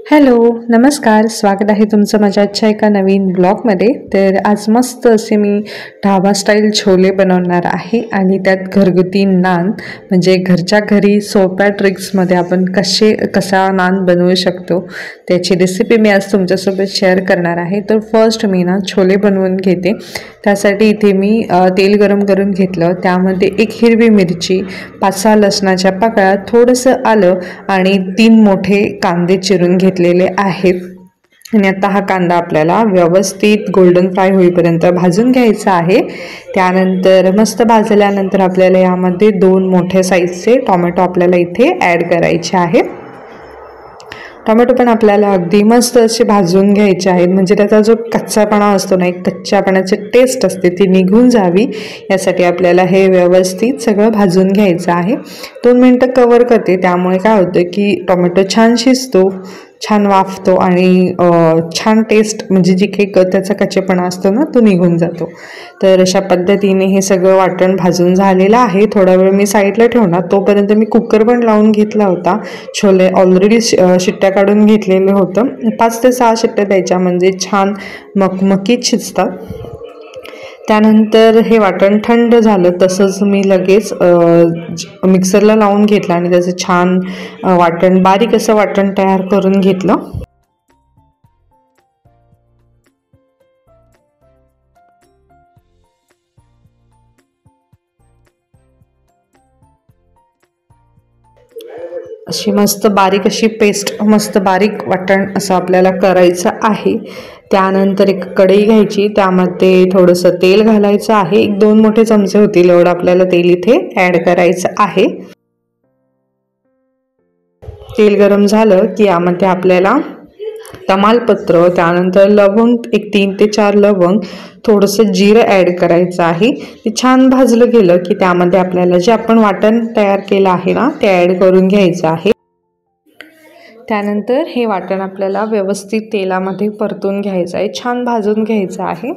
Hello, नमस्कार. स्वागत आहे तुमचं माझ्या आजच्या एका नवीन ब्लॉगमध्ये. तर आज मस्त असे मी ढाबा स्टाईल छोले बनवणार आहे आणि त्यात घरगुती नान, म्हणजे घरच्या घरी सोप्या ट्रिक्समध्ये आपण कसा नान बनवू शकतो त्याची रेसिपी मी आज तुमच्यासोबत शेअर करणार आहे. तर फर्स्ट मी छोले बनवून घेते. त्यासाठी इथे मी तेल गरम करून घेतलं. त्यामध्ये एक हिरवी मिरची, 5-6 लसणाच्या पाकळ्या, थोडंसं आलं आणि 3 मोठे कांदे चिरून घेतलेले आहेत. आणि आता हा कांदा आपल्याला व्यवस्थित गोल्डन फ्राय होईपर्यंत भाजून घ्यायचा आहे. त्यानंतर मस्त भाजल्यानंतर आपल्याला यामध्ये 2 मोठ्या साईजचे टोमॅटो आपल्याला इथे ॲड करायचे आहेत. टोमॅटो पण आपल्याला अगदी मस्त असे भाजून घ्यायचे आहेत, म्हणजे त्याचा जो कच्चापणा असतो ना, एक कच्च्यापणाची टेस्ट असते ती निघून जावी यासाठी आपल्याला हे व्यवस्थित सगळं भाजून घ्यायचं आहे. 2 मिनटं कवर करते, त्यामुळे काय होतं की टोमॅटो छान शिजतो, छान वाफतो आणि छान टेस्ट, म्हणजे जी काही त्याचा कच्चेपणा असतो ना तो निघून जातो. तर अशा पद्धतीने हे सगळं वाटण भाजून झालेलं आहे. थोडा वेळ मी साईडला ठेवणार. तोपर्यंत मी कुकर पण लावून घेतला होता. छोले ऑलरेडी शिट्ट्या काढून घेतलेलं होतं. 5 ते 6 शिट्ट्या द्यायच्या, म्हणजे छान मकमकीत शिजतात. त्यानंतर हे वाटण थंड झालं तसंच मी लगेच मिक्सरला लावून घेतलं आणि त्याचं छान वाटण, बारीक असं वाटण तयार करून घेतलं. अशी मस्त बारीक अशी पेस्ट, मस्त बारीक वाटण असं आपल्याला करायचं आहे. त्यानंतर एक कढई घ्यायची, त्यामध्ये थोडंसं तेल घालायचं आहे. 1-2 मोठे चमचे होतील एवढं आपल्याला तेल इथे ॲड करायचं आहे. तेल गरम झालं की यामध्ये आपल्याला तमालपत्र, त्यानंतर लवंग, एक 3 ते 4 लवंग, थोडंसं जिरं ॲड करायचं आहे. ते छान भाजलं गेलं की त्यामध्ये आपल्याला जे आपण वाटण तयार केलं आहे ना ते ॲड करून घ्यायचं आहे. त्यानंतर हे वाटण आपल्याला व्यवस्थित तेलामध्ये परतून घ्यायचं आहे, छान भाजून घ्यायचं आहे.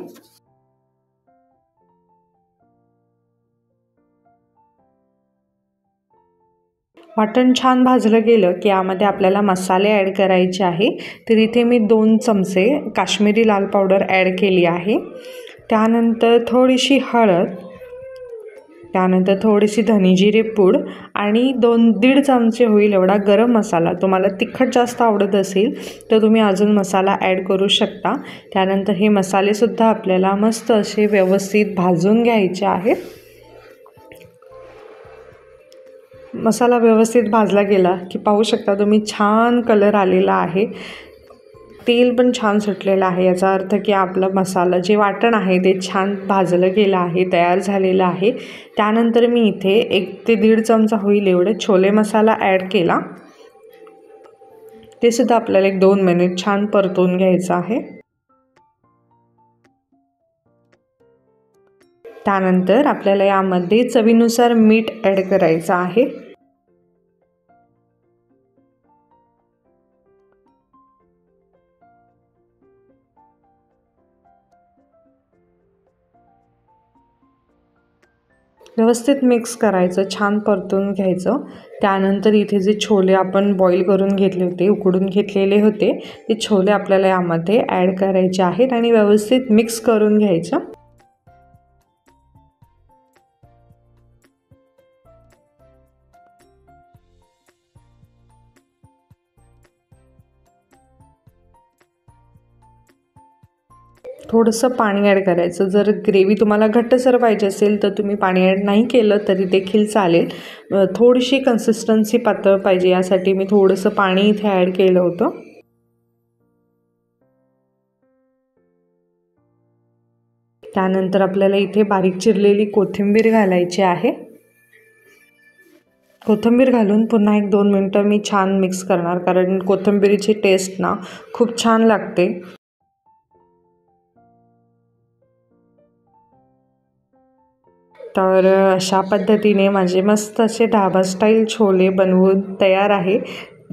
वाटण छान भाजलं गेलं की यामध्ये आपल्याला मसाले ॲड करायचे आहे. तर इथे मी 2 चमचे काश्मीरी लाल पावडर ॲड केली आहे. त्यानंतर थोडीशी हळद, त्यानंतर थोडीशी धनेजिरे पूड आणि 1.5 चमचे होईल एवढा गरम मसाला. तुम्हाला तिखट जास्त आवडत असेल तर तुम्ही अजून मसाला ॲड करू शकता. त्यानंतर हे मसालेसुद्धा आपल्याला मस्त असे व्यवस्थित भाजून घ्यायचे आहेत. मसाला व्यवस्थित भाजला गेला की पाहू शकता तुम्ही छान कलर आलेला आहे, तेल पण छान सुटलेलं आहे. याचा अर्थ की आपलं मसाला जे वाटण आहे ते छान भाजलं गेलं आहे, तयार झालेलं आहे. त्यानंतर मी इथे 1 ते 1.5 चमचा होईल एवढे छोले मसाला ॲड केला. ते सुद्धा आपल्याला 1-2 मिनिट छान परतून घ्यायचं आहे. त्यानंतर आपल्याला यामध्ये चवीनुसार मीठ ॲड करायचं आहे. व्यवस्थित मिक्स करायचं, छान परतून घ्यायचं. त्यानंतर इथे जे छोले आपण बॉईल करून घेतले होते, उकडून घेतलेले होते, ते छोले आपल्याला यामध्ये ॲड करायचे आहेत आणि व्यवस्थित मिक्स करून घ्यायचं. थोडंसं पाणी ॲड करायचं. जर ग्रेव्ही तुम्हाला घट्टसर पाहिजे असेल तर तुम्ही पाणी ॲड नाही केलं तरी देखील चालेल. थोडीशी कन्सिस्टन्सी पातळ पाहिजे यासाठी मी थोडंसं पाणी इथे ॲड केलं होतं. त्यानंतर आपल्याला इथे बारीक चिरलेली कोथिंबीर घालायची आहे. कोथिंबीर घालून पुन्हा 1-2 मिनटं मी छान मिक्स करणार, कारण कोथिंबीरीची टेस्ट ना खूप छान लागते. तर अशा पद्धतीने माझे मस्त असे ढाबा स्टाईल छोले बनवून तयार आहे.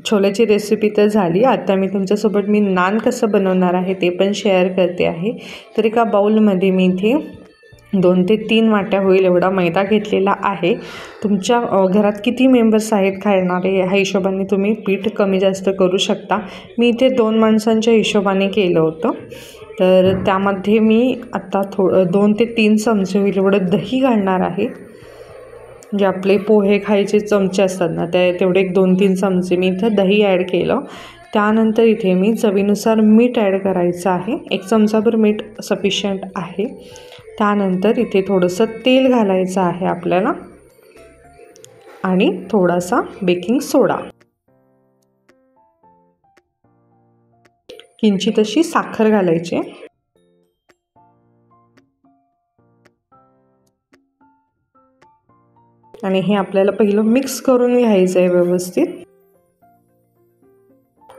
छोल्याची रेसिपी तर झाली. आता मी तुमच्यासोबत नान कसं बनवणार आहे ते पण शेअर करते आहे. तर एका बाउलमध्ये मी इथे 2 ते 3 वाट्या होईल एवढा मैदा घेतलेला आहे। तुमच्या घरात किती मेंबर्स आहेत खाणारे ह्या हिशोबाने तुम्ही पीठ कमी जास्त करू शकता। मी इथे 2 माणसांच्या हिशोबाने केलं होतं। तर त्यामध्ये मी आता 2 ते 3 चमचे होईल एवढं दही घालणार आहे। जे आपले पोहे खायचे चमचे असतात ना तेवढे 2-3 चमचे मी इथं दही ॲड केलं। त्यानंतर इथे मी चवीनुसार मीठ ॲड करायचं आहे। 1 चमचाभर मीठ सफिशियंट आहे। त्यानंतर इथे थोडंसं तेल घालायचं आहे आपल्याला आणि थोडासा बेकिंग सोडा, किंचित अशी साखर घालायची आणि हे आपल्याला पहिलं मिक्स करून घ्यायचं आहे व्यवस्थित।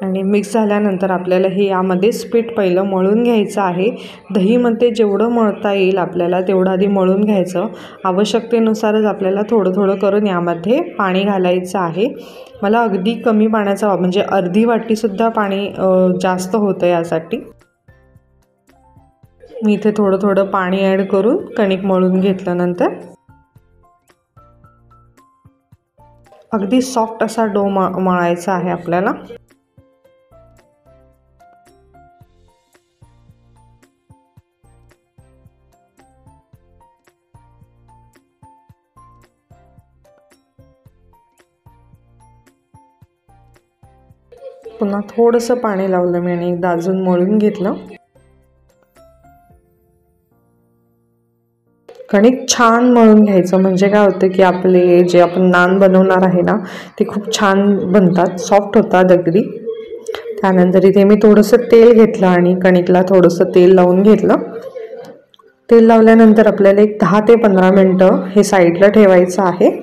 आणि मिक्स झाल्यानंतर आपल्याला हे यामध्येच पीठ पहिलं मळून घ्यायचं आहे। दहीमध्ये जेवढं मळता येईल आपल्याला तेवढं आधी मळून घ्यायचं। आवश्यकतेनुसारच आपल्याला थोडं थोडं करून यामध्ये पाणी घालायचं आहे। मला अगदी कमी पाण्याचा म्हणजे अर्धी वाटीसुद्धा पाणी जास्त होतं यासाठी। मी इथे थोडं थोडं पाणी ॲड करून कणिक मळून घेतल्यानंतर अगदी सॉफ्ट असा डो मळायचा आहे आपल्याला। पुन्हा थोडंसं पाणी लावलं मी आणि एकदा अजून मळून घेतलं। कणिक छान मळून घ्यायचं म्हणजे काय होतं की आपले जे आपण नान बनवणार आहे ना ते खूप छान बनतात, सॉफ्ट होतात अगदी। त्यानंतर इथे मी थोडंसं तेल घेतलं आणि कणिकला थोडंसं तेल लावून घेतलं। तेल लावल्यानंतर आपल्याला एक 10 ते 15 मिनटं हे साईडला ठेवायचं आहे।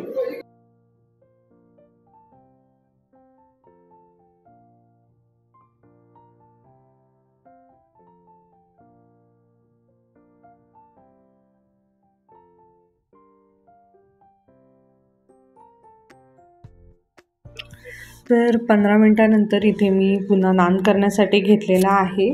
तर 15 मिनटानंतर इथे मी पुन्हा नान करण्यासाठी घेतलेला आहे।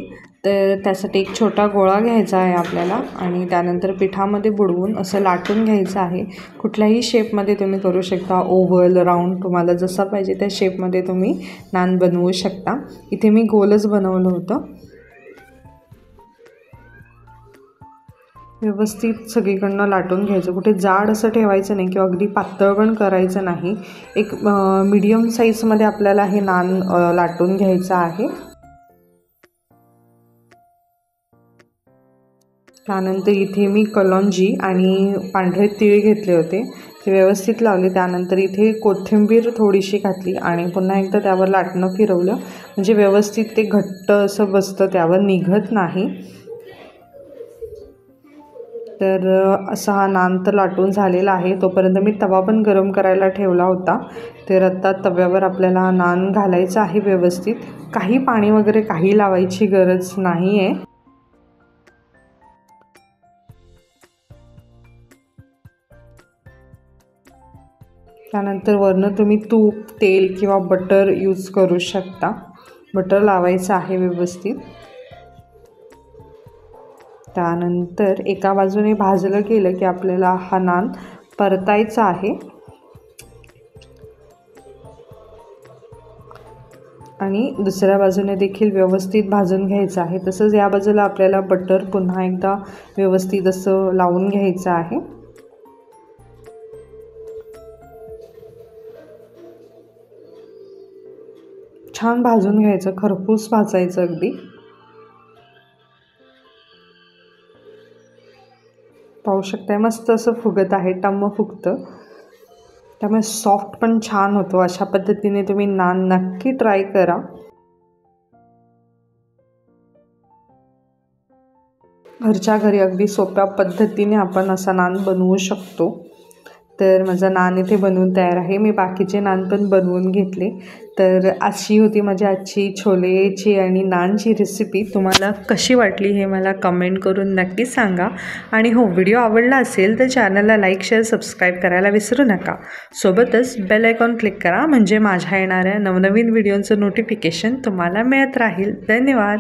तर त्यासाठी एक छोटा गोळा घ्यायचा आहे आपल्याला आणि त्यानंतर पिठामध्ये बुडवून असं लाटून घ्यायचं आहे। कुठल्याही शेपमध्ये तुम्ही करू शकता, ओव्हल, राऊंड, तुम्हाला जसा पाहिजे त्या शेपमध्ये तुम्ही नान बनवू शकता। इथे मी गोलच बनवलं होतं। व्यवस्थित सगळीकडनं लाटून घ्यायचं, कुठे जाड असं ठेवायचं नाही किंवा अगदी पातळ पण करायचं नाही। एक मीडियम साईजमध्ये आपल्याला हे नान लाटून घ्यायचं आहे। त्यानंतर इथे मी कलौंजी आणि पांढरे तीळ घेतले होते, ते व्यवस्थित लावले। त्यानंतर इथे कोथिंबीर थोडीशी घातली आणि पुन्हा एकदा त्यावर लाटणं फिरवलं म्हणजे व्यवस्थित ते घट्ट असं बसतं, त्यावर निघत नाही। तर असा हा नान तर लाटून झालेला आहे। तोपर्यंत मी तवा पण गरम करायला ठेवला होता। तर आता तव्यावर आपल्याला नान घालायचं आहे व्यवस्थित। काही पाणी वगैरे काही लावायची गरज नाही आहे। त्यानंतर वरनं तुम्ही तूप, तेल किंवा बटर यूज करू शकता। बटर लावायचं आहे व्यवस्थित। त्यानंतर एका बाजूने भाजलं गेलं की आपल्याला हा नान परतायचा आहे आणि दुसऱ्या बाजूने देखील व्यवस्थित भाजून घ्यायचं आहे। तसंच या बाजूला आपल्याला बटर पुन्हा एकदा व्यवस्थित असं लावून घ्यायचं आहे। छान भाजून घ्यायचं, खरपूस भाजायचं अगदी। पाहू शकताय मस्त असं फुगत आहे, टम्म फुगतं, त्यामुळे सॉफ्ट पण छान होतो। अशा पद्धतीने तुम्ही नान नक्की ट्राय करा। घरच्या घरी अगदी सोप्या पद्धतीने आपण असा नान बनवू शकतो। तर माझा नान इथे बनवून तयार आहे। मी बाकीचे नान पण बनवून घेतले। तर अशी होती माझी आजची छोलेची आणि नानची रेसिपी। तुम्हाला कशी वाटली हे मला कमेंट करून नक्की सांगा। आणि हो, व्हिडिओ आवडला असेल तर चॅनलला लाईक, शेअर, सबस्क्राईब करायला विसरू नका। सोबतच बेल आयकॉन क्लिक करा म्हणजे माझ्या येणाऱ्या नवनवीन व्हिडिओचं नोटिफिकेशन तुम्हाला मिळत राहील। धन्यवाद।